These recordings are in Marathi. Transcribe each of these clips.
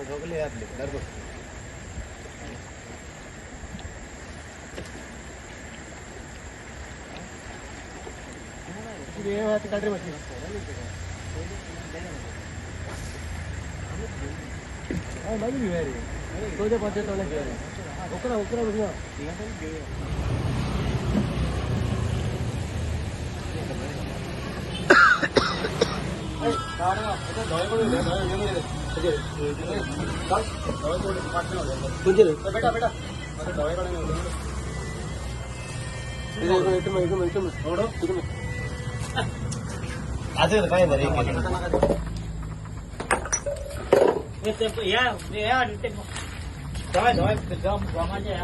झोपले यातले दररोज ये वाली काटे मत हां लगी भी वेरी तो जो पते तो लगे ओकरा ओकरा बढ़िया ए काढा तो दवाई कोण दे दवाई ये दवाई कोण डिपार्टमेंट तुझे बेटा बेटा अरे दवाई काढा इथं थोडं तिकडे आज काय झालं या दवाई दवाई गम गमाचे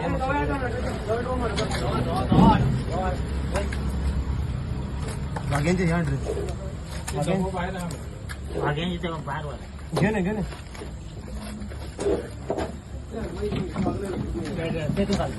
मागेंचे ह्या मागेंचे ते बाहेर वाला घे ना ते तो घाल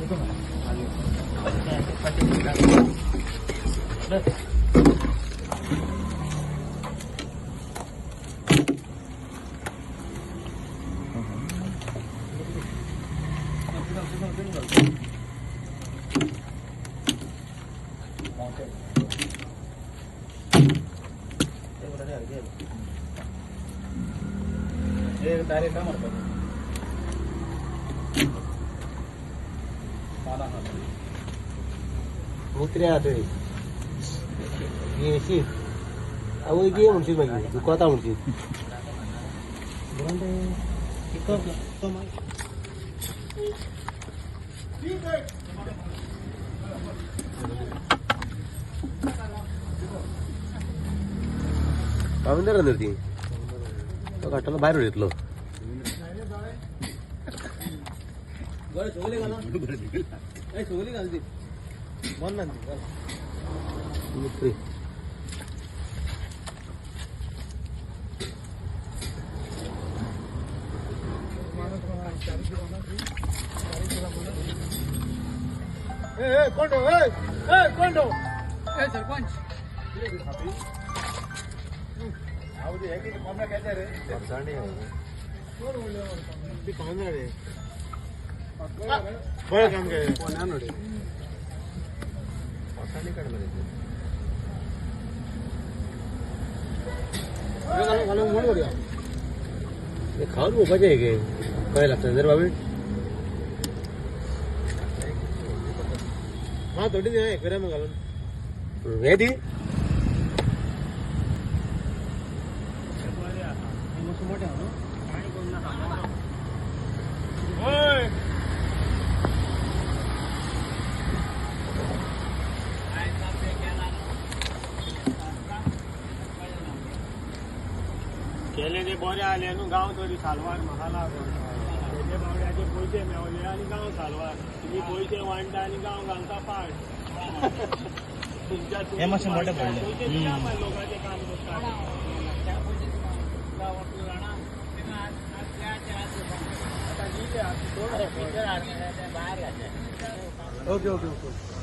डायरेक्ट काय म्हणतात मित्र आते येशी अहो ये म्हणशी मागे दुकाता म्हणशी ब्रांड पिकअप तो माय पावंदर नरती तो काटाला बाहेर घेतलो गळ सोगले घाला ए सोगले घालती मन नाही मित्र ए कोंडो ए सरपंच आवडी है कि कोणा कहते रे परसाणी कोण बोलले ती कोण रे बरं काम काय कोण आणोडे परसाणी कडे रे गालो मोड करूया हे खाऊन उपाचे आहे के काय लागतं जर बाबी हा थोडी नाही करा मग घालून वेदी केले ते बरे आले न्हू गांव तरी सालवार म्हाका लागून तेजे बावड्याचे पयशे मेवले आनी गांव सालवार तुमी पयशे वांटा आनी गांव घालता पाड हे मातशें मोठे पडले लोकांचे काम करता ओके ओके ओके